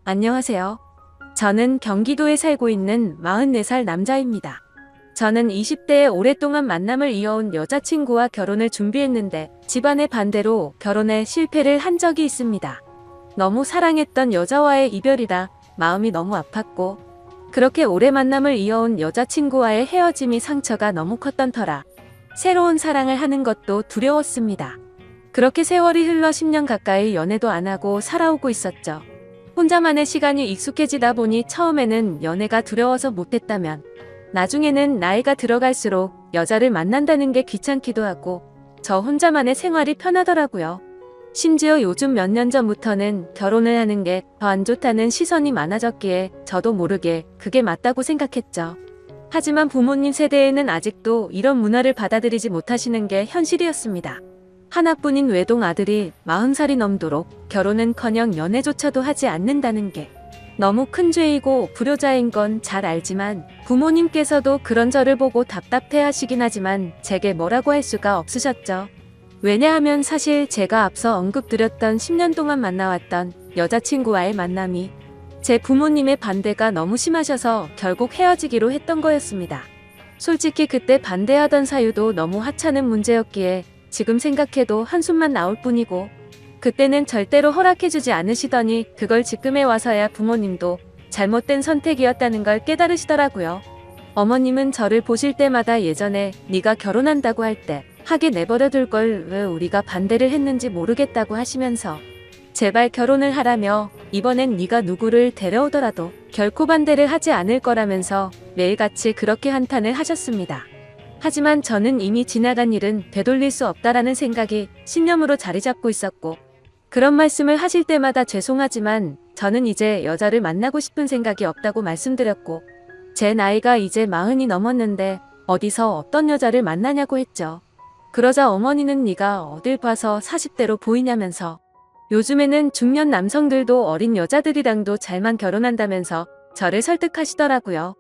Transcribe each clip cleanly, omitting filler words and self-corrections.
안녕하세요. 저는 경기도에 살고 있는 44살 남자입니다. 저는 20대에 오랫동안 만남을 이어온 여자친구와 결혼을 준비했는데 집안의 반대로 결혼에 실패를 한 적이 있습니다. 너무 사랑했던 여자와의 이별이라 마음이 너무 아팠고 그렇게 오래 만남을 이어온 여자친구와의 헤어짐이 상처가 너무 컸던 터라 새로운 사랑을 하는 것도 두려웠습니다. 그렇게 세월이 흘러 10년 가까이 연애도 안 하고 살아오고 있었죠. 혼자만의 시간이 익숙해지다 보니 처음에는 연애가 두려워서 못했다면 나중에는 나이가 들어갈수록 여자를 만난다는 게 귀찮기도 하고 저 혼자만의 생활이 편하더라고요. 심지어 요즘 몇 년 전부터는 결혼을 하는 게 더 안 좋다는 시선이 많아졌기에 저도 모르게 그게 맞다고 생각했죠. 하지만 부모님 세대에는 아직도 이런 문화를 받아들이지 못하시는 게 현실이었습니다. 하나뿐인 외동 아들이 40살이 넘도록 결혼은커녕 연애조차도 하지 않는다는 게 너무 큰 죄이고 불효자인 건 잘 알지만 부모님께서도 그런 저를 보고 답답해 하시긴 하지만 제게 뭐라고 할 수가 없으셨죠. 왜냐하면 사실 제가 앞서 언급드렸던 10년 동안 만나왔던 여자친구와의 만남이 제 부모님의 반대가 너무 심하셔서 결국 헤어지기로 했던 거였습니다. 솔직히 그때 반대하던 사유도 너무 하찮은 문제였기에 지금 생각해도 한숨만 나올 뿐이고 그때는 절대로 허락해주지 않으시더니 그걸 지금에 와서야 부모님도 잘못된 선택이었다는 걸 깨달으시더라고요. 어머님은 저를 보실 때마다 예전에 네가 결혼한다고 할 때 하게 내버려둘 걸 왜 우리가 반대를 했는지 모르겠다고 하시면서 제발 결혼을 하라며 이번엔 네가 누구를 데려오더라도 결코 반대를 하지 않을 거라면서 매일같이 그렇게 한탄을 하셨습니다. 하지만 저는 이미 지나간 일은 되돌릴 수 없다라는 생각이 신념으로 자리 잡고 있었고 그런 말씀을 하실 때마다 죄송하지만 저는 이제 여자를 만나고 싶은 생각이 없다고 말씀드렸고 제 나이가 이제 40이 넘었는데 어디서 어떤 여자를 만나냐고 했죠. 그러자 어머니는 네가 어딜 봐서 40대로 보이냐면서 요즘에는 중년 남성들도 어린 여자들이랑도 잘만 결혼한다면서 저를 설득하시더라고요.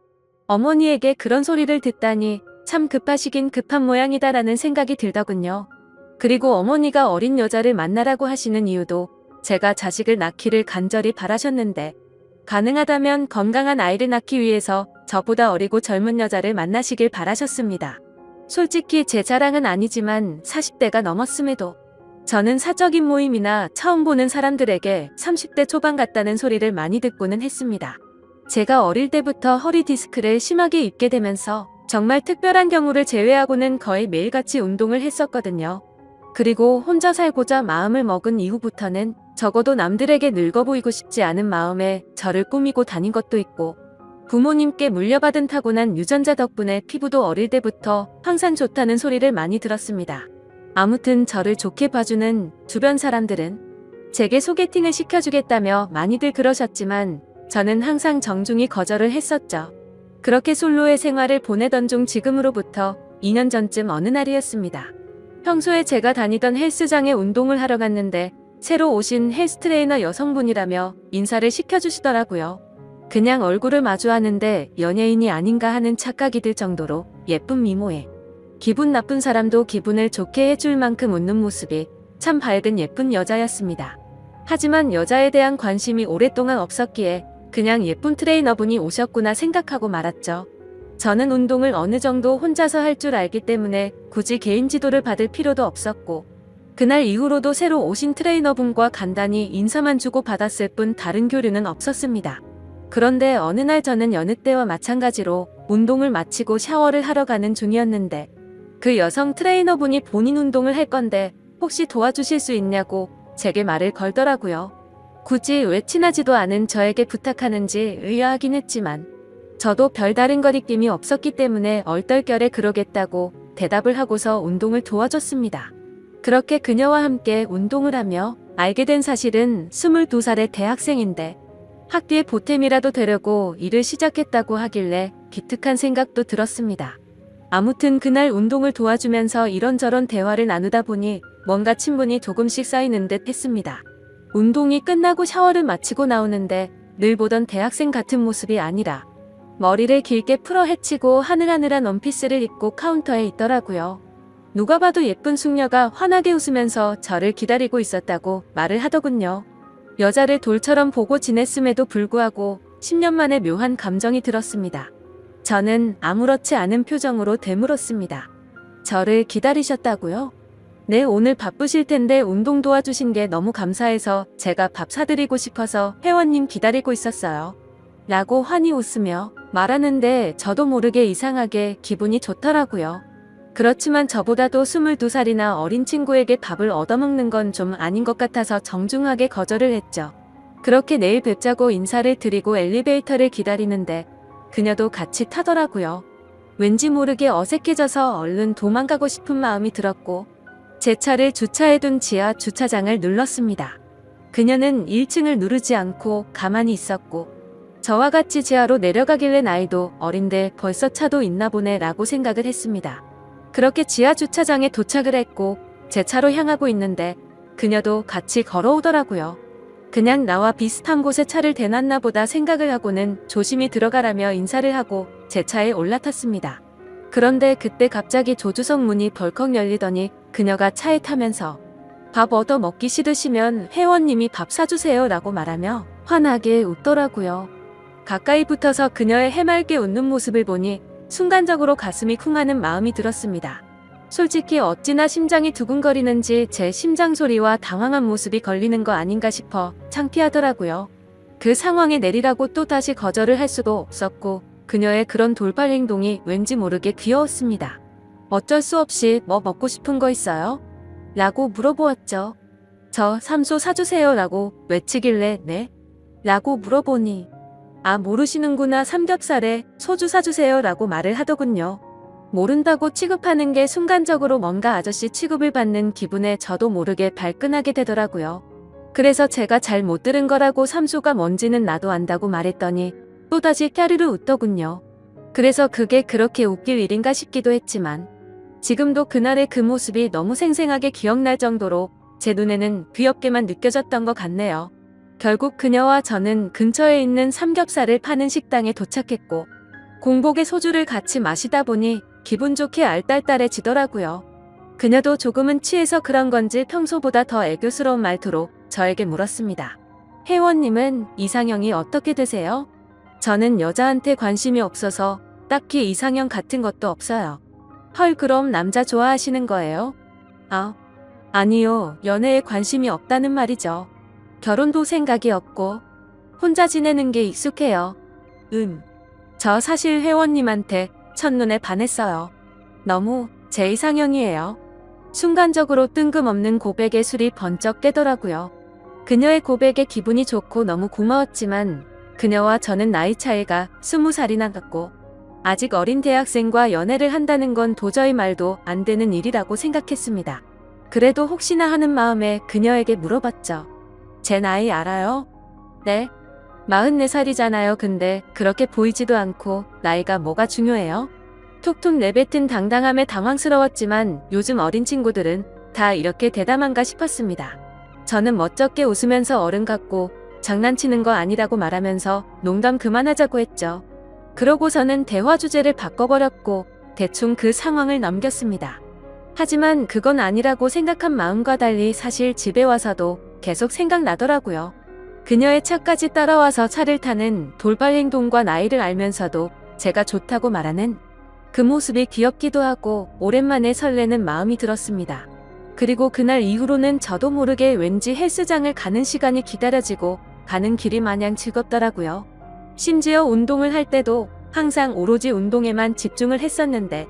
어머니에게 그런 소리를 듣다니 참 급하시긴 급한 모양이다라는 생각이 들더군요. 그리고 어머니가 어린 여자를 만나라고 하시는 이유도 제가 자식을 낳기를 간절히 바라셨는데 가능하다면 건강한 아이를 낳기 위해서 저보다 어리고 젊은 여자를 만나시길 바라셨습니다. 솔직히 제 자랑은 아니지만 40대가 넘었음에도 저는 사적인 모임이나 처음 보는 사람들에게 30대 초반 같다는 소리를 많이 듣고는 했습니다. 제가 어릴 때부터 허리 디스크를 심하게 입게 되면서 정말 특별한 경우를 제외하고는 거의 매일같이 운동을 했었거든요. 그리고 혼자 살고자 마음을 먹은 이후부터는 적어도 남들에게 늙어 보이고 싶지 않은 마음에 저를 꾸미고 다닌 것도 있고 부모님께 물려받은 타고난 유전자 덕분에 피부도 어릴 때부터 항상 좋다는 소리를 많이 들었습니다. 아무튼 저를 좋게 봐주는 주변 사람들은 제게 소개팅을 시켜주겠다며 많이들 그러셨지만 저는 항상 정중히 거절을 했었죠. 그렇게 솔로의 생활을 보내던 중 지금으로부터 2년 전쯤 어느 날이었습니다. 평소에 제가 다니던 헬스장에 운동을 하러 갔는데 새로 오신 헬스 트레이너 여성분이라며 인사를 시켜주시더라고요. 그냥 얼굴을 마주하는데 연예인이 아닌가 하는 착각이 들 정도로 예쁜 미모에 기분 나쁜 사람도 기분을 좋게 해줄 만큼 웃는 모습이 참 밝은 예쁜 여자였습니다. 하지만 여자에 대한 관심이 오랫동안 없었기에 그냥 예쁜 트레이너분이 오셨구나 생각하고 말았죠. 저는 운동을 어느 정도 혼자서 할 줄 알기 때문에 굳이 개인 지도를 받을 필요도 없었고 그날 이후로도 새로 오신 트레이너분과 간단히 인사만 주고 받았을 뿐 다른 교류는 없었습니다. 그런데 어느 날 저는 여느 때와 마찬가지로 운동을 마치고 샤워를 하러 가는 중이었는데 그 여성 트레이너분이 본인 운동을 할 건데 혹시 도와주실 수 있냐고 제게 말을 걸더라고요. 굳이 왜 친하지도 않은 저에게 부탁하는지 의아하긴 했지만 저도 별다른 거리낌이 없었기 때문에 얼떨결에 그러겠다고 대답을 하고서 운동을 도와줬습니다. 그렇게 그녀와 함께 운동을 하며 알게 된 사실은 22살의 대학생인데 학교에 보탬이라도 되려고 일을 시작했다고 하길래 기특한 생각도 들었습니다. 아무튼 그날 운동을 도와주면서 이런저런 대화를 나누다 보니 뭔가 친분이 조금씩 쌓이는 듯 했습니다. 운동이 끝나고 샤워를 마치고 나오는데 늘 보던 대학생 같은 모습이 아니라 머리를 길게 풀어 헤치고 하늘하늘한 원피스를 입고 카운터에 있더라고요. 누가 봐도 예쁜 숙녀가 환하게 웃으면서 저를 기다리고 있었다고 말을 하더군요. 여자를 돌처럼 보고 지냈음에도 불구하고 10년 만에 묘한 감정이 들었습니다. 저는 아무렇지 않은 표정으로 되물었습니다. 저를 기다리셨다고요? 네, 오늘 바쁘실 텐데 운동 도와주신 게 너무 감사해서 제가 밥 사드리고 싶어서 회원님 기다리고 있었어요. 라고 환히 웃으며 말하는데 저도 모르게 이상하게 기분이 좋더라고요. 그렇지만 저보다도 22살이나 어린 친구에게 밥을 얻어먹는 건 좀 아닌 것 같아서 정중하게 거절을 했죠. 그렇게 내일 뵙자고 인사를 드리고 엘리베이터를 기다리는데 그녀도 같이 타더라고요. 왠지 모르게 어색해져서 얼른 도망가고 싶은 마음이 들었고 제 차를 주차해둔 지하 주차장을 눌렀습니다. 그녀는 1층을 누르지 않고 가만히 있었고 저와 같이 지하로 내려가길래 나이도 어린데 벌써 차도 있나 보네 라고 생각을 했습니다. 그렇게 지하 주차장에 도착을 했고 제 차로 향하고 있는데 그녀도 같이 걸어오더라고요. 그냥 나와 비슷한 곳에 차를 대놨나 보다 생각을 하고는 조심히 들어가라며 인사를 하고 제 차에 올라탔습니다. 그런데 그때 갑자기 조수석 문이 벌컥 열리더니 그녀가 차에 타면서 밥 얻어 먹기 싫으시면 회원님이 밥 사주세요 라고 말하며 환하게 웃더라고요. 가까이 붙어서 그녀의 해맑게 웃는 모습을 보니 순간적으로 가슴이 쿵하는 마음이 들었습니다. 솔직히 어찌나 심장이 두근거리는지 제 심장 소리와 당황한 모습이 걸리는 거 아닌가 싶어 창피하더라고요. 그 상황에 내리라고 또 다시 거절을 할 수도 없었고 그녀의 그런 돌발 행동이 왠지 모르게 귀여웠습니다. 어쩔 수 없이 뭐 먹고 싶은 거 있어요? 라고 물어보았죠. 저 삼소 사주세요 라고 외치길래 네? 라고 물어보니 아 모르시는구나 삼겹살에 소주 사주세요 라고 말을 하더군요. 모른다고 취급하는 게 순간적으로 뭔가 아저씨 취급을 받는 기분에 저도 모르게 발끈하게 되더라고요. 그래서 제가 잘 못 들은 거라고 삼소가 뭔지는 나도 안다고 말했더니 또다시 까르르 웃더군요. 그래서 그게 그렇게 웃길 일인가 싶기도 했지만 지금도 그날의 그 모습이 너무 생생하게 기억날 정도로 제 눈에는 귀엽게만 느껴졌던 것 같네요. 결국 그녀와 저는 근처에 있는 삼겹살을 파는 식당에 도착했고 공복에 소주를 같이 마시다 보니 기분 좋게 알딸딸해지더라고요. 그녀도 조금은 취해서 그런 건지 평소보다 더 애교스러운 말투로 저에게 물었습니다. 회원님은 이상형이 어떻게 되세요? 저는 여자한테 관심이 없어서 딱히 이상형 같은 것도 없어요. 헐 그럼 남자 좋아하시는 거예요? 아니요. 연애에 관심이 없다는 말이죠. 결혼도 생각이 없고 혼자 지내는 게 익숙해요. 저 사실 회원님한테 첫눈에 반했어요. 너무 제 이상형이에요. 순간적으로 뜬금없는 고백에 술이 번쩍 깨더라고요. 그녀의 고백에 기분이 좋고 너무 고마웠지만 그녀와 저는 나이 차이가 20살이나 났고 아직 어린 대학생과 연애를 한다는 건 도저히 말도 안 되는 일이라고 생각했습니다. 그래도 혹시나 하는 마음에 그녀에게 물어봤죠. 제 나이 알아요? 네. 44살이잖아요. 근데 그렇게 보이지도 않고 나이가 뭐가 중요해요? 툭툭 내뱉은 당당함에 당황스러웠지만 요즘 어린 친구들은 다 이렇게 대담한가 싶었습니다. 저는 멋쩍게 웃으면서 어른 같고 장난치는 거 아니라고 말하면서 농담 그만하자고 했죠. 그러고서는 대화 주제를 바꿔버렸고 대충 그 상황을 넘겼습니다. 하지만 그건 아니라고 생각한 마음과 달리 사실 집에 와서도 계속 생각나더라고요. 그녀의 차까지 따라와서 차를 타는 돌발 행동과 나이를 알면서도 제가 좋다고 말하는 그 모습이 귀엽기도 하고 오랜만에 설레는 마음이 들었습니다. 그리고 그날 이후로는 저도 모르게 왠지 헬스장을 가는 시간이 기다려지고 가는 길이 마냥 즐겁더라고요. 심지어 운동을 할 때도 항상 오로지 운동에만 집중을 했었는데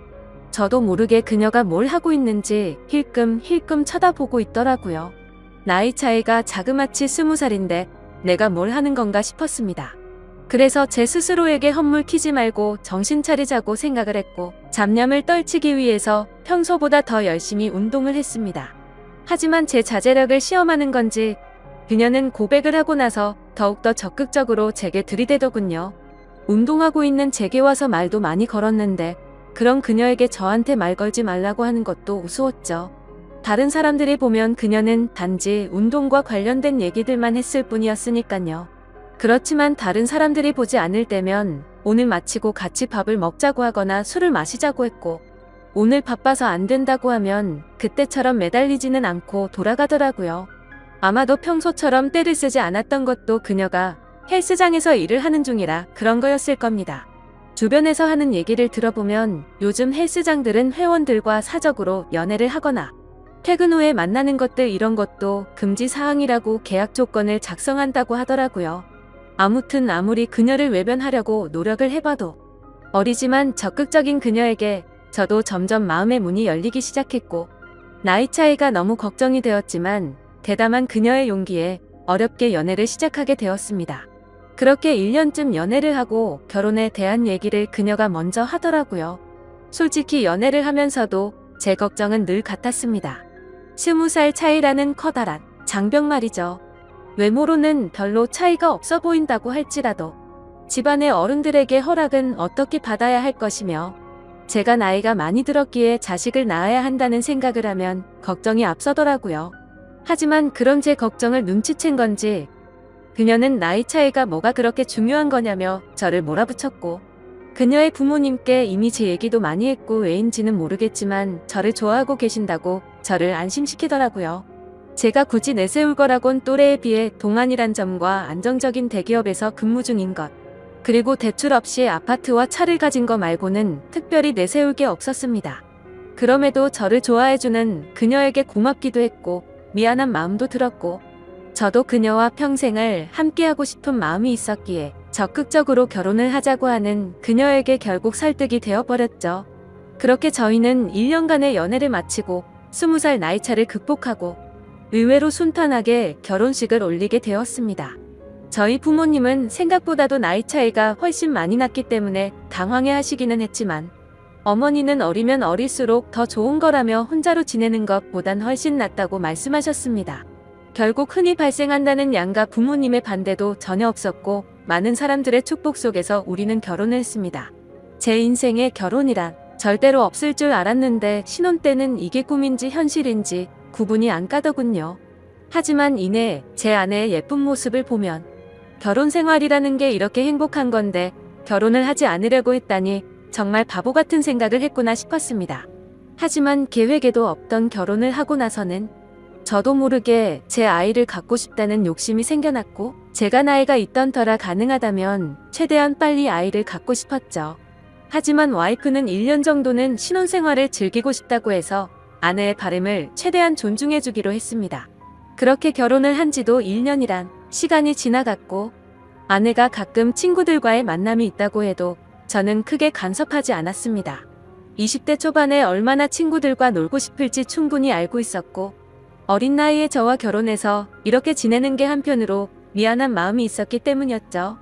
저도 모르게 그녀가 뭘 하고 있는지 힐끔힐끔 쳐다보고 있더라고요. 나이 차이가 자그마치 20살인데 내가 뭘 하는 건가 싶었습니다. 그래서 제 스스로에게 헛물 키지 말고 정신 차리자고 생각을 했고 잡념을 떨치기 위해서 평소보다 더 열심히 운동을 했습니다. 하지만 제 자제력을 시험하는 건지 그녀는 고백을 하고 나서 더욱더 적극적으로 제게 들이대더군요. 운동하고 있는 제게 와서 말도 많이 걸었는데 그런 그녀에게 저한테 말 걸지 말라고 하는 것도 우스웠죠. 다른 사람들이 보면 그녀는 단지 운동과 관련된 얘기들만 했을 뿐이었으니까요. 그렇지만 다른 사람들이 보지 않을 때면 오늘 마치고 같이 밥을 먹자고 하거나 술을 마시자고 했고 오늘 바빠서 안 된다고 하면 그때처럼 매달리지는 않고 돌아가더라고요. 아마도 평소처럼 떼를 쓰지 않았던 것도 그녀가 헬스장에서 일을 하는 중이라 그런 거였을 겁니다. 주변에서 하는 얘기를 들어보면 요즘 헬스장들은 회원들과 사적으로 연애를 하거나 퇴근 후에 만나는 것들 이런 것도 금지 사항이라고 계약 조건을 작성한다고 하더라고요. 아무튼 아무리 그녀를 외면하려고 노력을 해봐도 어리지만 적극적인 그녀에게 저도 점점 마음의 문이 열리기 시작했고 나이 차이가 너무 걱정이 되었지만 대담한 그녀의 용기에 어렵게 연애를 시작하게 되었습니다. 그렇게 1년쯤 연애를 하고 결혼에 대한 얘기를 그녀가 먼저 하더라고요. 솔직히 연애를 하면서도 제 걱정은 늘 같았습니다. 20살 차이라는 커다란 장벽 말이죠. 외모로는 별로 차이가 없어 보인다고 할지라도 집안의 어른들에게 허락은 어떻게 받아야 할 것이며 제가 나이가 많이 들었기에 자식을 낳아야 한다는 생각을 하면 걱정이 앞서더라고요. 하지만 그런 제 걱정을 눈치챈 건지 그녀는 나이 차이가 뭐가 그렇게 중요한 거냐며 저를 몰아붙였고 그녀의 부모님께 이미 제 얘기도 많이 했고 왜인지는 모르겠지만 저를 좋아하고 계신다고 저를 안심시키더라고요. 제가 굳이 내세울 거라곤 또래에 비해 동안이란 점과 안정적인 대기업에서 근무 중인 것 그리고 대출 없이 아파트와 차를 가진 거 말고는 특별히 내세울 게 없었습니다. 그럼에도 저를 좋아해주는 그녀에게 고맙기도 했고 미안한 마음도 들었고 저도 그녀와 평생을 함께하고 싶은 마음이 있었기에 적극적으로 결혼을 하자고 하는 그녀에게 결국 설득이 되어버렸죠. 그렇게 저희는 1년간의 연애를 마치고 20살 나이차를 극복하고 의외로 순탄하게 결혼식을 올리게 되었습니다. 저희 부모님은 생각보다도 나이 차이가 훨씬 많이 났기 때문에 당황해 하시기는 했지만 어머니는 어리면 어릴수록 더 좋은 거라며 혼자로 지내는 것보단 훨씬 낫다고 말씀하셨습니다. 결국 흔히 발생한다는 양가 부모님의 반대도 전혀 없었고 많은 사람들의 축복 속에서 우리는 결혼을 했습니다. 제 인생에 결혼이란 절대로 없을 줄 알았는데 신혼 때는 이게 꿈인지 현실인지 구분이 안 가더군요. 하지만 이내 제 아내의 예쁜 모습을 보면 결혼 생활이라는 게 이렇게 행복한 건데 결혼을 하지 않으려고 했다니 정말 바보 같은 생각을 했구나 싶었습니다. 하지만 계획에도 없던 결혼을 하고 나서는 저도 모르게 제 아이를 갖고 싶다는 욕심이 생겨났고 제가 나이가 있던 터라 가능하다면 최대한 빨리 아이를 갖고 싶었죠. 하지만 와이프는 1년 정도는 신혼생활을 즐기고 싶다고 해서 아내의 바람을 최대한 존중해주기로 했습니다. 그렇게 결혼을 한 지도 1년이란 시간이 지나갔고 아내가 가끔 친구들과의 만남이 있다고 해도 저는 크게 간섭하지 않았습니다. 20대 초반에 얼마나 친구들과 놀고 싶을지 충분히 알고 있었고 어린 나이에 저와 결혼해서 이렇게 지내는 게 한편으로 미안한 마음이 있었기 때문이었죠.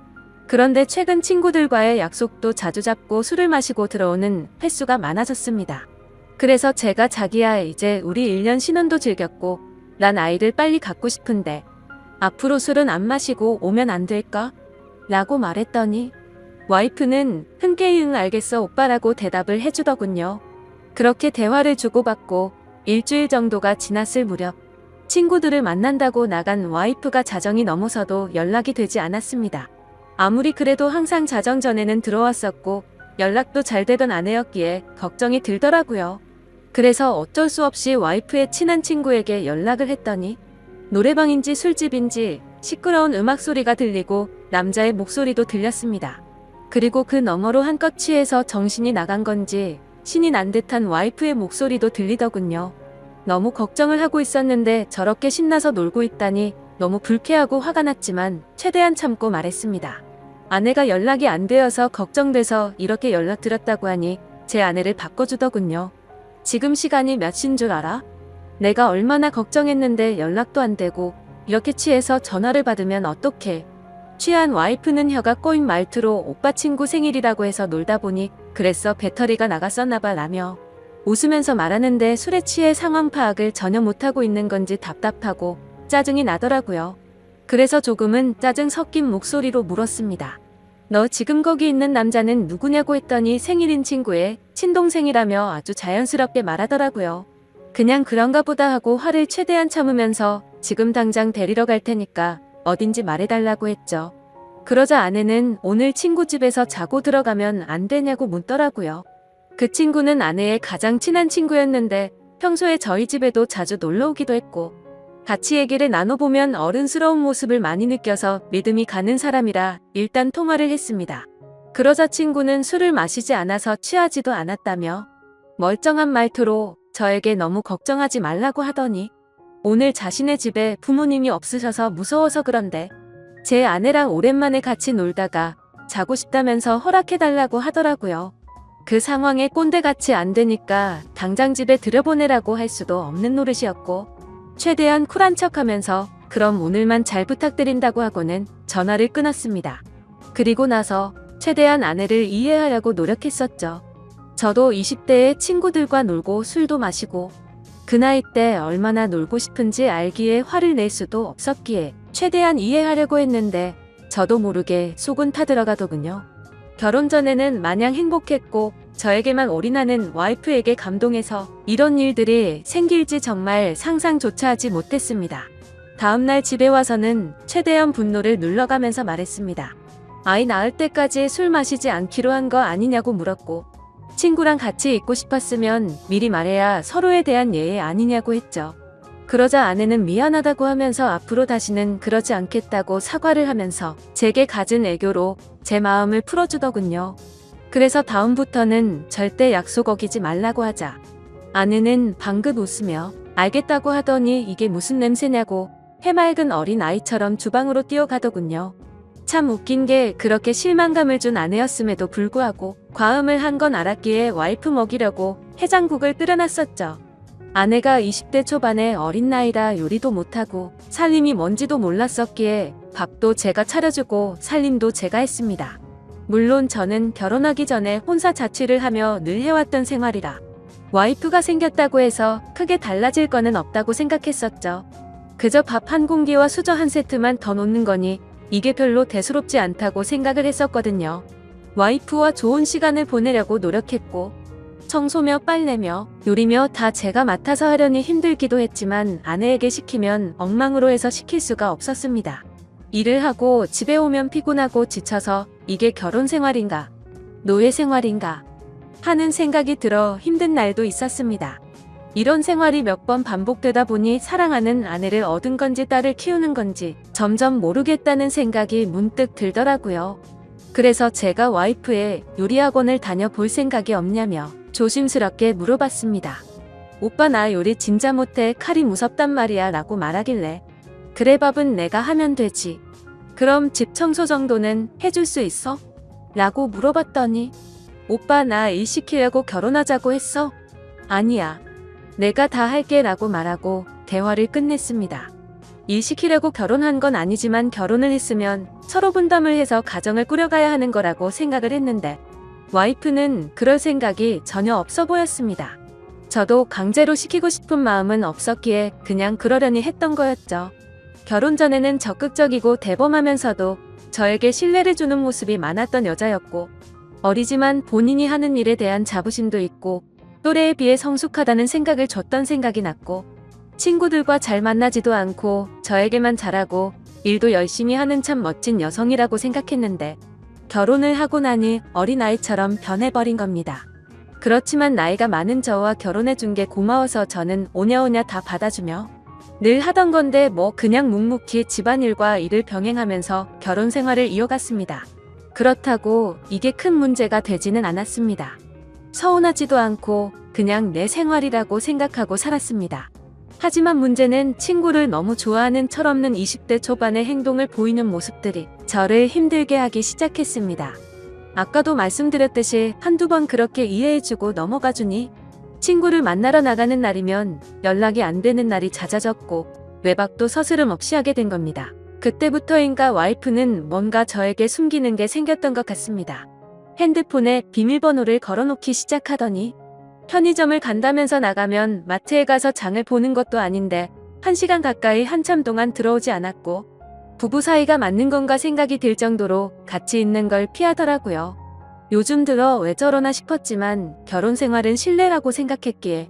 그런데 최근 친구들과의 약속도 자주 잡고 술을 마시고 들어오는 횟수가 많아졌습니다. 그래서 제가 자기야 이제 우리 1년 신혼도 즐겼고 난 아이를 빨리 갖고 싶은데 앞으로 술은 안 마시고 오면 안 될까? 라고 말했더니 와이프는 흔쾌히 응 알겠어 오빠라고 대답을 해주더군요. 그렇게 대화를 주고받고 일주일 정도가 지났을 무렵 친구들을 만난다고 나간 와이프가 자정이 넘어서도 연락이 되지 않았습니다. 아무리 그래도 항상 자정 전에는 들어왔었고 연락도 잘 되던 아내였기에 걱정이 들더라고요. 그래서 어쩔 수 없이 와이프의 친한 친구에게 연락을 했더니 노래방인지 술집인지 시끄러운 음악 소리가 들리고 남자의 목소리도 들렸습니다. 그리고 그 너머로 한껏 취해서 정신이 나간 건지 신이 난 듯한 와이프의 목소리도 들리더군요. 너무 걱정을 하고 있었는데 저렇게 신나서 놀고 있다니 너무 불쾌하고 화가 났지만 최대한 참고 말했습니다. 아내가 연락이 안 되어서 걱정돼서 이렇게 연락드렸다고 하니 제 아내를 바꿔주더군요. 지금 시간이 몇 시인 줄 알아? 내가 얼마나 걱정했는데 연락도 안 되고 이렇게 취해서 전화를 받으면 어떡해. 취한 와이프는 혀가 꼬인 말투로 오빠 친구 생일이라고 해서 놀다 보니 그랬어 배터리가 나갔었나봐 라며 웃으면서 말하는데 술에 취해 상황 파악을 전혀 못하고 있는 건지 답답하고 짜증이 나더라고요. 그래서 조금은 짜증 섞인 목소리로 물었습니다. 너 지금 거기 있는 남자는 누구냐고 했더니 생일인 친구의 친동생이라며 아주 자연스럽게 말하더라고요. 그냥 그런가 보다 하고 화를 최대한 참으면서 지금 당장 데리러 갈 테니까 어딘지 말해달라고 했죠. 그러자 아내는 오늘 친구 집에서 자고 들어가면 안 되냐고 묻더라고요. 그 친구는 아내의 가장 친한 친구였는데 평소에 저희 집에도 자주 놀러 오기도 했고 같이 얘기를 나눠보면 어른스러운 모습을 많이 느껴서 믿음이 가는 사람이라 일단 통화를 했습니다. 그러자 친구는 술을 마시지 않아서 취하지도 않았다며 멀쩡한 말투로 저에게 너무 걱정하지 말라고 하더니 오늘 자신의 집에 부모님이 없으셔서 무서워서 그런데 제 아내랑 오랜만에 같이 놀다가 자고 싶다면서 허락해달라고 하더라고요. 그 상황에 꼰대같이 안 되니까 당장 집에 들여보내라고 할 수도 없는 노릇이었고 최대한 쿨한 척하면서 그럼 오늘만 잘 부탁드린다고 하고는 전화를 끊었습니다. 그리고 나서 최대한 아내를 이해하려고 노력했었죠. 저도 20대에 친구들과 놀고 술도 마시고 그 나이 때 얼마나 놀고 싶은지 알기에 화를 낼 수도 없었기에 최대한 이해하려고 했는데 저도 모르게 속은 타들어가더군요. 결혼 전에는 마냥 행복했고 저에게만 올인하는 와이프에게 감동해서 이런 일들이 생길지 정말 상상조차 하지 못했습니다. 다음날 집에 와서는 최대한 분노를 눌러가면서 말했습니다. 아이 낳을 때까지 술 마시지 않기로 한 거 아니냐고 물었고 친구랑 같이 있고 싶었으면 미리 말해야 서로에 대한 예의 아니냐고 했죠. 그러자 아내는 미안하다고 하면서 앞으로 다시는 그러지 않겠다고 사과를 하면서 제게 갖은 애교로 제 마음을 풀어주더군요. 그래서 다음부터는 절대 약속 어기지 말라고 하자 아내는 방긋 웃으며 알겠다고 하더니 이게 무슨 냄새냐고 해맑은 어린 아이처럼 주방으로 뛰어가더군요. 참 웃긴 게 그렇게 실망감을 준 아내였음에도 불구하고 과음을 한 건 알았기에 와이프 먹이려고 해장국을 끓여놨었죠. 아내가 20대 초반에 어린 나이라 요리도 못하고 살림이 뭔지도 몰랐었기에 밥도 제가 차려주고 살림도 제가 했습니다. 물론 저는 결혼하기 전에 혼사 자취를 하며 늘 해왔던 생활이라 와이프가 생겼다고 해서 크게 달라질 거는 없다고 생각했었죠. 그저 밥 한 공기와 수저 한 세트만 더 놓는 거니 이게 별로 대수롭지 않다고 생각을 했었거든요. 와이프와 좋은 시간을 보내려고 노력했고 청소며 빨래며 요리며 다 제가 맡아서 하려니 힘들기도 했지만 아내에게 시키면 엉망으로 해서 시킬 수가 없었습니다. 일을 하고 집에 오면 피곤하고 지쳐서 이게 결혼 생활인가 노예 생활인가 하는 생각이 들어 힘든 날도 있었습니다. 이런 생활이 몇 번 반복되다 보니 사랑하는 아내를 얻은 건지 딸을 키우는 건지 점점 모르겠다는 생각이 문득 들더라고요. 그래서 제가 와이프의 요리학원을 다녀볼 생각이 없냐며 조심스럽게 물어봤습니다. 오빠 나 요리 진짜 못해 칼이 무섭단 말이야 라고 말하길래 그래 밥은 내가 하면 되지. 그럼 집 청소 정도는 해줄 수 있어? 라고 물어봤더니 오빠 나 일 시키려고 결혼하자고 했어? 아니야. 내가 다 할게 라고 말하고 대화를 끝냈습니다. 일 시키려고 결혼한 건 아니지만 결혼을 했으면 서로 분담을 해서 가정을 꾸려가야 하는 거라고 생각을 했는데 와이프는 그럴 생각이 전혀 없어 보였습니다. 저도 강제로 시키고 싶은 마음은 없었기에 그냥 그러려니 했던 거였죠. 결혼 전에는 적극적이고 대범하면서도 저에게 신뢰를 주는 모습이 많았던 여자였고 어리지만 본인이 하는 일에 대한 자부심도 있고 또래에 비해 성숙하다는 생각을 줬던 생각이 났고 친구들과 잘 만나지도 않고 저에게만 잘하고 일도 열심히 하는 참 멋진 여성이라고 생각했는데 결혼을 하고 나니 어린아이처럼 변해버린 겁니다. 그렇지만 나이가 많은 저와 결혼해준 게 고마워서 저는 오냐오냐 다 받아주며 늘 하던 건데 뭐 그냥 묵묵히 집안일과 일을 병행하면서 결혼 생활을 이어갔습니다. 그렇다고 이게 큰 문제가 되지는 않았습니다. 서운하지도 않고 그냥 내 생활이라고 생각하고 살았습니다. 하지만 문제는 친구를 너무 좋아하는 철없는 20대 초반의 행동을 보이는 모습들이 저를 힘들게 하기 시작했습니다. 아까도 말씀드렸듯이 한두 번 그렇게 이해해주고 넘어가주니 친구를 만나러 나가는 날이면 연락이 안 되는 날이 잦아졌고 외박도 서스름 없이 하게 된 겁니다. 그때부터인가 와이프는 뭔가 저에게 숨기는 게 생겼던 것 같습니다. 핸드폰에 비밀번호를 걸어놓기 시작하더니 편의점을 간다면서 나가면 마트에 가서 장을 보는 것도 아닌데 1시간 가까이 한참 동안 들어오지 않았고 부부 사이가 맞는 건가 생각이 들 정도로 같이 있는 걸 피하더라고요. 요즘 들어 왜 저러나 싶었지만 결혼 생활은 신뢰라고 생각했기에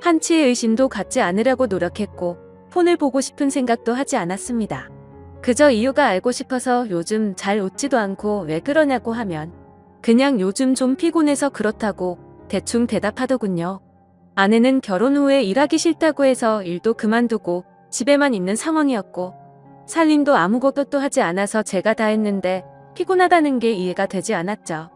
한치의 의심도 갖지 않으려고 노력했고 폰을 보고 싶은 생각도 하지 않았습니다. 그저 이유가 알고 싶어서 요즘 잘 웃지도 않고 왜 그러냐고 하면 그냥 요즘 좀 피곤해서 그렇다고 대충 대답하더군요. 아내는 결혼 후에 일하기 싫다고 해서 일도 그만두고 집에만 있는 상황이었고 살림도 아무것도 하지 않아서 제가 다 했는데 피곤하다는 게 이해가 되지 않았죠.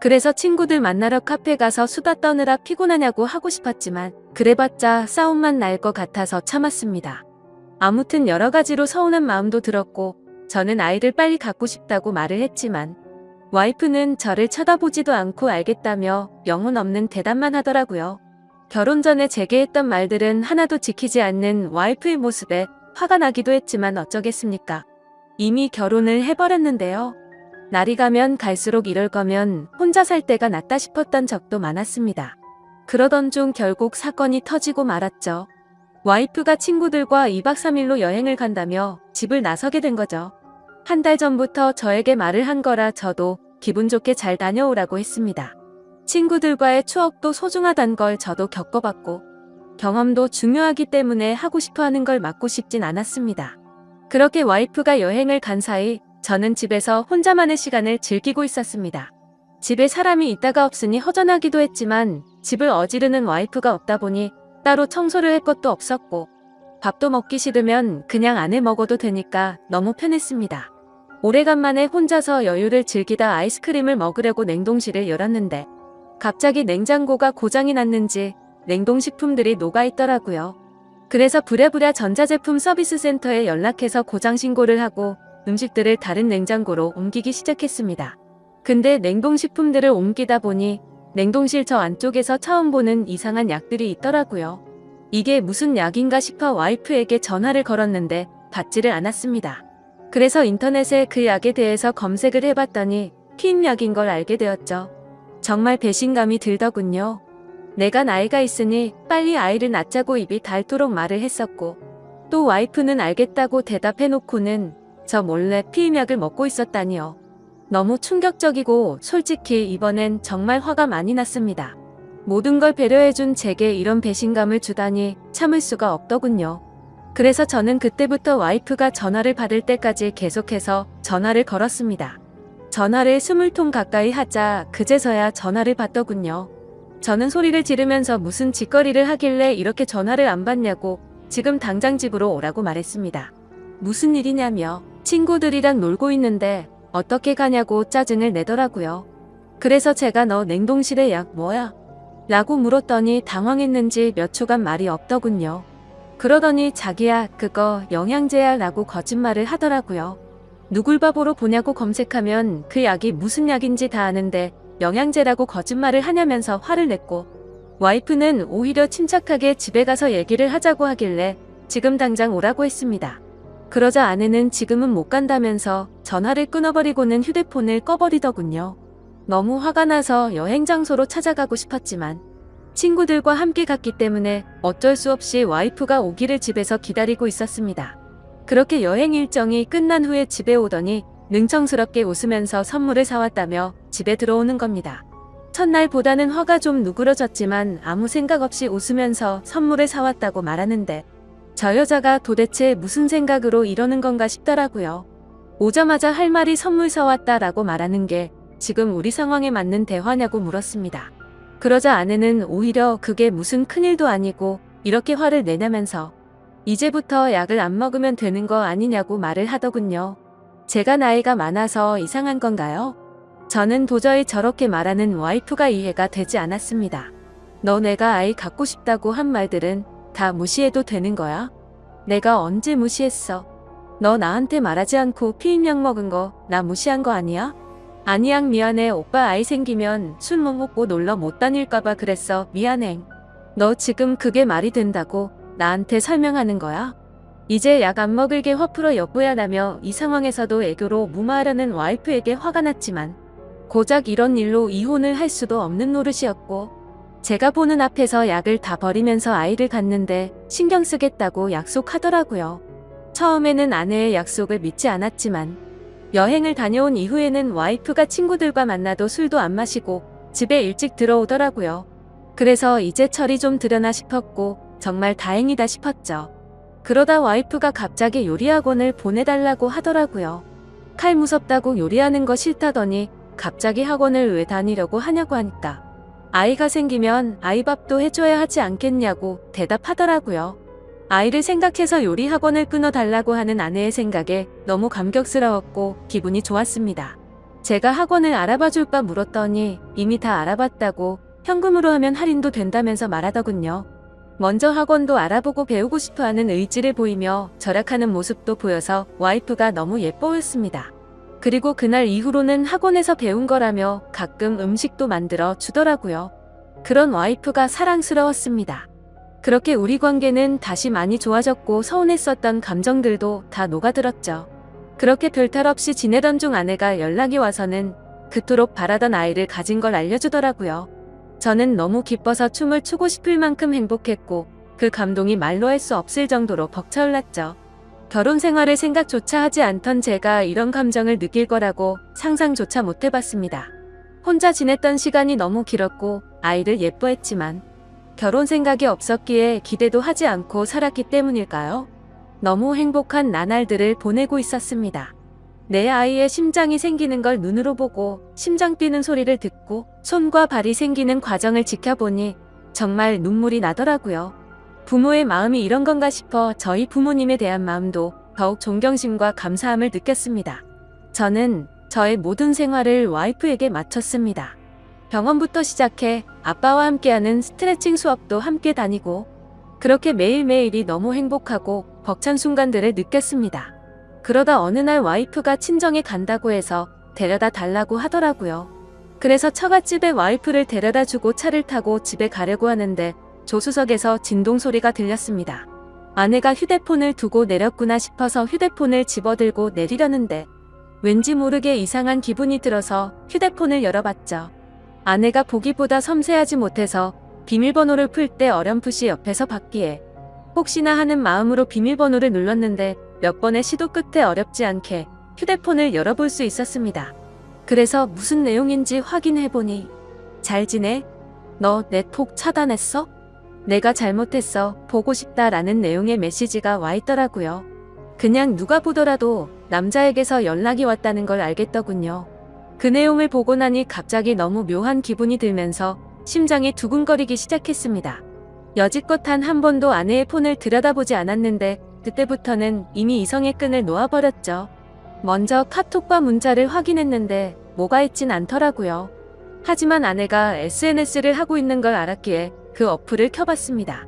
그래서 친구들 만나러 카페 가서 수다 떠느라 피곤하냐고 하고 싶었지만 그래봤자 싸움만 날 것 같아서 참았습니다. 아무튼 여러 가지로 서운한 마음도 들었고 저는 아이를 빨리 갖고 싶다고 말을 했지만 와이프는 저를 쳐다보지도 않고 알겠다며 영혼 없는 대답만 하더라고요. 결혼 전에 제게 했던 말들은 하나도 지키지 않는 와이프의 모습에 화가 나기도 했지만 어쩌겠습니까? 이미 결혼을 해버렸는데요. 날이 가면 갈수록 이럴 거면 혼자 살 때가 낫다 싶었던 적도 많았습니다. 그러던 중 결국 사건이 터지고 말았죠. 와이프가 친구들과 2박 3일로 여행을 간다며 집을 나서게 된 거죠. 한 달 전부터 저에게 말을 한 거라 저도 기분 좋게 잘 다녀오라고 했습니다. 친구들과의 추억도 소중하단 걸 저도 겪어봤고 경험도 중요하기 때문에 하고 싶어 하는 걸 막고 싶진 않았습니다. 그렇게 와이프가 여행을 간 사이 저는 집에서 혼자만의 시간을 즐기고 있었습니다. 집에 사람이 있다가 없으니 허전하기도 했지만 집을 어지르는 와이프가 없다 보니 따로 청소를 할 것도 없었고 밥도 먹기 싫으면 그냥 안 해 먹어도 되니까 너무 편했습니다. 오래간만에 혼자서 여유를 즐기다 아이스크림을 먹으려고 냉동실을 열었는데 갑자기 냉장고가 고장이 났는지 냉동식품들이 녹아있더라고요. 그래서 부랴부랴 전자제품 서비스 센터에 연락해서 고장 신고를 하고 음식들을 다른 냉장고로 옮기기 시작했습니다. 근데 냉동식품들을 옮기다 보니 냉동실 저 안쪽에서 처음 보는 이상한 약들이 있더라고요. 이게 무슨 약인가 싶어 와이프에게 전화를 걸었는데 받지를 않았습니다. 그래서 인터넷에 그 약에 대해서 검색을 해봤더니 피임약인 걸 알게 되었죠. 정말 배신감이 들더군요. 내가 나이가 있으니 빨리 아이를 낳자고 입이 닳도록 말을 했었고 또 와이프는 알겠다고 대답해놓고는 저 몰래 피임약을 먹고 있었다니요. 너무 충격적이고 솔직히 이번엔 정말 화가 많이 났습니다. 모든 걸 배려해준 제게 이런 배신감을 주다니 참을 수가 없더군요. 그래서 저는 그때부터 와이프가 전화를 받을 때까지 계속해서 전화를 걸었습니다. 전화를 20통 가까이 하자 그제서야 전화를 받더군요. 저는 소리를 지르면서 무슨 짓거리를 하길래 이렇게 전화를 안 받냐고 지금 당장 집으로 오라고 말했습니다. 무슨 일이냐며 친구들이랑 놀고 있는데 어떻게 가냐고 짜증을 내더라고요. 그래서 제가 너 냉동실에 약 뭐야? 라고 물었더니 당황했는지 몇 초간 말이 없더군요. 그러더니 자기야 그거 영양제야 라고 거짓말을 하더라고요. 누굴 바보로 보냐고 검색하면 그 약이 무슨 약인지 다 아는데 영양제라고 거짓말을 하냐면서 화를 냈고 와이프는 오히려 침착하게 집에 가서 얘기를 하자고 하길래 지금 당장 오라고 했습니다. 그러자 아내는 지금은 못 간다면서 전화를 끊어버리고는 휴대폰을 꺼버리더군요. 너무 화가 나서 여행 장소로 찾아가고 싶었지만 친구들과 함께 갔기 때문에 어쩔 수 없이 와이프가 오기를 집에서 기다리고 있었습니다. 그렇게 여행 일정이 끝난 후에 집에 오더니 능청스럽게 웃으면서 선물을 사왔다며 집에 들어오는 겁니다. 첫날보다는 화가 좀 누그러졌지만 아무 생각 없이 웃으면서 선물을 사왔다고 말하는데 저 여자가 도대체 무슨 생각으로 이러는 건가 싶더라고요. 오자마자 할 말이 선물 사왔다라고 말하는 게 지금 우리 상황에 맞는 대화냐고 물었습니다. 그러자 아내는 오히려 그게 무슨 큰일도 아니고 이렇게 화를 내냐면서 이제부터 약을 안 먹으면 되는 거 아니냐고 말을 하더군요. 제가 나이가 많아서 이상한 건가요? 저는 도저히 저렇게 말하는 와이프가 이해가 되지 않았습니다. 너 내가 아이 갖고 싶다고 한 말들은 다 무시해도 되는 거야? 내가 언제 무시했어? 너 나한테 말하지 않고 피임약 먹은 거 나 무시한 거 아니야? 아니야 미안해 오빠 아이 생기면 술 못 먹고 놀러 못 다닐까봐 그랬어 미안해. 너 지금 그게 말이 된다고 나한테 설명하는 거야? 이제 약 안 먹을게 화 풀어 여보야 라며 이 상황에서도 애교로 무마하려는 와이프에게 화가 났지만 고작 이런 일로 이혼을 할 수도 없는 노릇이었고 제가 보는 앞에서 약을 다 버리면서 아이를 갖는데 신경 쓰겠다고 약속하더라고요. 처음에는 아내의 약속을 믿지 않았지만 여행을 다녀온 이후에는 와이프가 친구들과 만나도 술도 안 마시고 집에 일찍 들어오더라고요. 그래서 이제 철이 좀 들여나 싶었고 정말 다행이다 싶었죠. 그러다 와이프가 갑자기 요리학원을 보내달라고 하더라고요. 칼 무섭다고 요리하는 거 싫다더니 갑자기 학원을 왜 다니려고 하냐고 하니까 아이가 생기면 아이 밥도 해줘야 하지 않겠냐고 대답하더라고요. 아이를 생각해서 요리 학원을 끊어달라고 하는 아내의 생각에 너무 감격스러웠고 기분이 좋았습니다. 제가 학원을 알아봐줄까 물었더니 이미 다 알아봤다고 현금으로 하면 할인도 된다면서 말하더군요. 먼저 학원도 알아보고 배우고 싶어하는 의지를 보이며 절약하는 모습도 보여서 와이프가 너무 예뻐했습니다. 그리고 그날 이후로는 학원에서 배운 거라며 가끔 음식도 만들어 주더라고요. 그런 와이프가 사랑스러웠습니다. 그렇게 우리 관계는 다시 많이 좋아졌고 서운했었던 감정들도 다 녹아들었죠. 그렇게 별탈 없이 지내던 중 아내가 연락이 와서는 그토록 바라던 아이를 가진 걸 알려주더라고요. 저는 너무 기뻐서 춤을 추고 싶을 만큼 행복했고 그 감동이 말로 할 수 없을 정도로 벅차올랐죠. 결혼 생활을 생각조차 하지 않던 제가 이런 감정을 느낄 거라고 상상조차 못 해봤습니다. 혼자 지냈던 시간이 너무 길었고 아이를 예뻐했지만 결혼 생각이 없었기에 기대도 하지 않고 살았기 때문일까요? 너무 행복한 나날들을 보내고 있었습니다. 내 아이의 심장이 생기는 걸 눈으로 보고 심장 뛰는 소리를 듣고 손과 발이 생기는 과정을 지켜보니 정말 눈물이 나더라고요. 부모의 마음이 이런 건가 싶어 저희 부모님에 대한 마음도 더욱 존경심과 감사함을 느꼈습니다. 저는 저의 모든 생활을 와이프에게 마쳤습니다. 병원부터 시작해 아빠와 함께하는 스트레칭 수업도 함께 다니고 그렇게 매일매일이 너무 행복하고 벅찬 순간들을 느꼈습니다. 그러다 어느 날 와이프가 친정에 간다고 해서 데려다 달라고 하더라고요. 그래서 처갓집에 와이프를 데려다 주고 차를 타고 집에 가려고 하는데 조수석에서 진동 소리가 들렸습니다. 아내가 휴대폰을 두고 내렸구나 싶어서 휴대폰을 집어들고 내리려는데 왠지 모르게 이상한 기분이 들어서 휴대폰을 열어봤죠. 아내가 보기보다 섬세하지 못해서 비밀번호를 풀 때 어렴풋이 옆에서 봤기에 혹시나 하는 마음으로 비밀번호를 눌렀는데 몇 번의 시도 끝에 어렵지 않게 휴대폰을 열어볼 수 있었습니다. 그래서 무슨 내용인지 확인해보니 잘 지내? 너 내 톡 차단했어? 내가 잘못했어. 보고 싶다 라는 내용의 메시지가 와 있더라고요. 그냥 누가 보더라도 남자에게서 연락이 왔다는 걸 알겠더군요. 그 내용을 보고 나니 갑자기 너무 묘한 기분이 들면서 심장이 두근거리기 시작했습니다. 여지껏 단 한 번도 아내의 폰을 들여다보지 않았는데 그때부터는 이미 이성의 끈을 놓아버렸죠. 먼저 카톡과 문자를 확인했는데 뭐가 있진 않더라고요. 하지만 아내가 SNS를 하고 있는 걸 알았기에 그 어플을 켜봤습니다.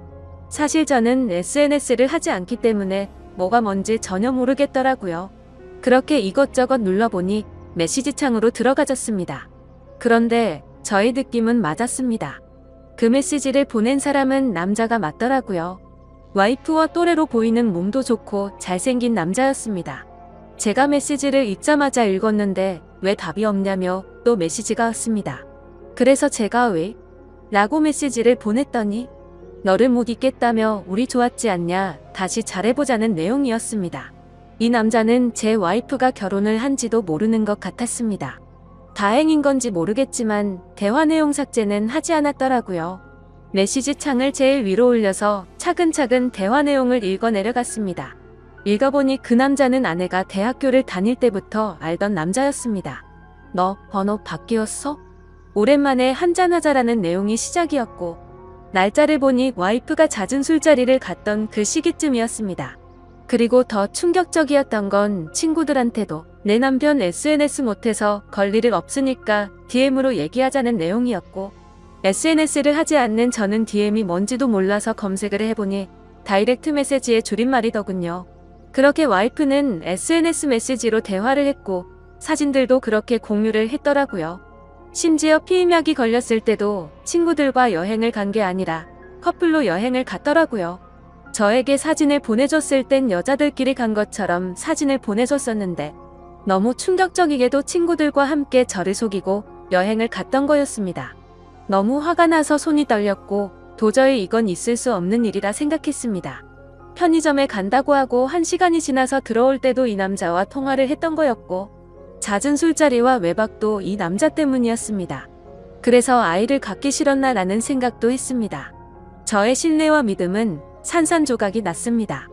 사실 저는 SNS를 하지 않기 때문에 뭐가 뭔지 전혀 모르겠더라고요. 그렇게 이것저것 눌러보니 메시지 창으로 들어가졌습니다. 그런데 저의 느낌은 맞았습니다. 그 메시지를 보낸 사람은 남자가 맞더라고요. 와이프와 또래로 보이는 몸도 좋고 잘생긴 남자였습니다. 제가 메시지를 읽자마자 읽었는데 왜 답이 없냐며 또 메시지가 왔습니다. 그래서 제가 왜? 라고 메시지를 보냈더니 너를 못 잊겠다며 우리 좋았지 않냐 다시 잘해보자는 내용이었습니다. 이 남자는 제 와이프가 결혼을 한지도 모르는 것 같았습니다. 다행인 건지 모르겠지만 대화 내용 삭제는 하지 않았더라고요. 메시지 창을 제일 위로 올려서 차근차근 대화 내용을 읽어 내려갔습니다. 읽어보니 그 남자는 아내가 대학교를 다닐 때부터 알던 남자였습니다. 너 번호 바뀌었어? 오랜만에 한잔하자라는 내용이 시작이었고 날짜를 보니 와이프가 잦은 술자리를 갔던 그 시기쯤이었습니다. 그리고 더 충격적이었던 건 친구들한테도 내 남편 SNS 못해서 걸 일을 없으니까 DM으로 얘기하자는 내용이었고 SNS를 하지 않는 저는 DM이 뭔지도 몰라서 검색을 해보니 다이렉트 메시지의 줄임말이더군요. 그렇게 와이프는 SNS 메시지로 대화를 했고 사진들도 그렇게 공유를 했더라고요. 심지어 피임약이 걸렸을 때도 친구들과 여행을 간 게 아니라 커플로 여행을 갔더라고요. 저에게 사진을 보내줬을 땐 여자들끼리 간 것처럼 사진을 보내줬었는데 너무 충격적이게도 친구들과 함께 저를 속이고 여행을 갔던 거였습니다. 너무 화가 나서 손이 떨렸고 도저히 이건 있을 수 없는 일이라 생각했습니다. 편의점에 간다고 하고 1시간이 지나서 들어올 때도 이 남자와 통화를 했던 거였고 잦은 술자리와 외박도 이 남자 때문이었습니다. 그래서 아이를 갖기 싫었나 라는 생각도 했습니다. 저의 신뢰와 믿음은 산산조각이 났습니다.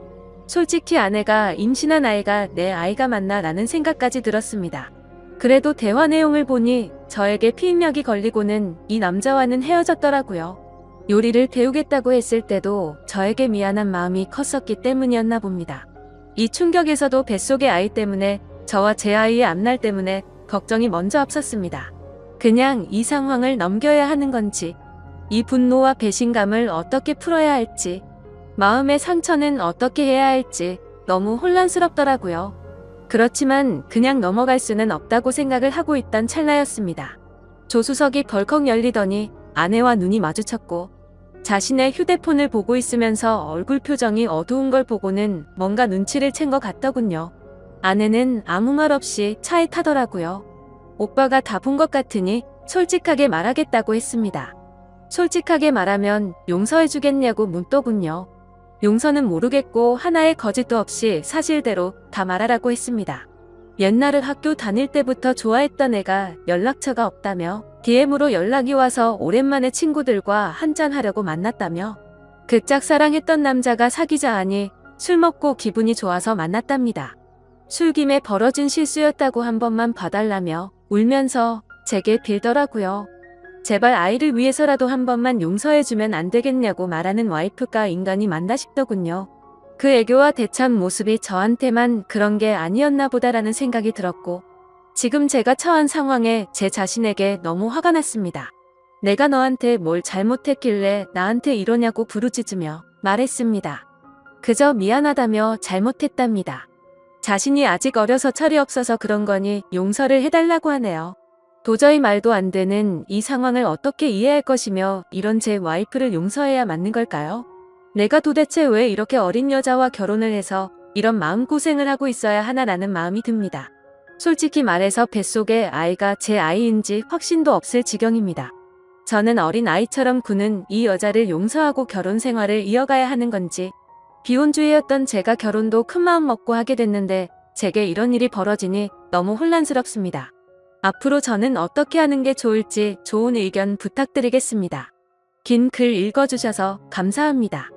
솔직히 아내가 임신한 아이가 내 아이가 맞나 라는 생각까지 들었습니다. 그래도 대화 내용을 보니 저에게 피임약이 걸리고는 이 남자와는 헤어졌더라고요. 요리를 배우겠다고 했을 때도 저에게 미안한 마음이 컸었기 때문이었나 봅니다. 이 충격에서도 뱃속의 아이 때문에 저와 제 아이의 앞날 때문에 걱정이 먼저 앞섰습니다. 그냥 이 상황을 넘겨야 하는 건지, 이 분노와 배신감을 어떻게 풀어야 할지, 마음의 상처는 어떻게 해야 할지 너무 혼란스럽더라고요. 그렇지만 그냥 넘어갈 수는 없다고 생각을 하고 있던 찰나였습니다. 조수석이 벌컥 열리더니 아내와 눈이 마주쳤고 자신의 휴대폰을 보고 있으면서 얼굴 표정이 어두운 걸 보고는 뭔가 눈치를 챈 것 같더군요. 아내는 아무 말 없이 차에 타더라고요. 오빠가 다 본 것 같으니 솔직하게 말하겠다고 했습니다. 솔직하게 말하면 용서해주겠냐고 묻더군요. 용서는 모르겠고 하나의 거짓도 없이 사실대로 다 말하라고 했습니다. 옛날에 학교 다닐 때부터 좋아했던 애가 연락처가 없다며 DM으로 연락이 와서 오랜만에 친구들과 한잔하려고 만났다며 그 짝사랑했던 남자가 사귀자 하니 술 먹고 기분이 좋아서 만났답니다. 술김에 벌어진 실수였다고 한 번만 봐달라며 울면서 제게 빌더라고요. 제발 아이를 위해서라도 한 번만 용서해주면 안 되겠냐고 말하는 와이프가 인간이 맞나 싶더군요. 그 애교와 대참 모습이 저한테만 그런 게 아니었나 보다라는 생각이 들었고 지금 제가 처한 상황에 제 자신에게 너무 화가 났습니다. 내가 너한테 뭘 잘못했길래 나한테 이러냐고 부르짖으며 말했습니다. 그저 미안하다며 잘못했답니다. 자신이 아직 어려서 철이 없어서 그런 거니 용서를 해달라고 하네요. 도저히 말도 안 되는 이 상황을 어떻게 이해할 것이며 이런 제 와이프를 용서해야 맞는 걸까요? 내가 도대체 왜 이렇게 어린 여자와 결혼을 해서 이런 마음고생을 하고 있어야 하나라는 마음이 듭니다. 솔직히 말해서 뱃속에 아이가 제 아이인지 확신도 없을 지경입니다. 저는 어린 아이처럼 구는 이 여자를 용서하고 결혼 생활을 이어가야 하는 건지 비혼주의였던 제가 결혼도 큰마음 먹고 하게 됐는데 제게 이런 일이 벌어지니 너무 혼란스럽습니다. 앞으로 저는 어떻게 하는 게 좋을지 좋은 의견 부탁드리겠습니다. 긴 글 읽어주셔서 감사합니다.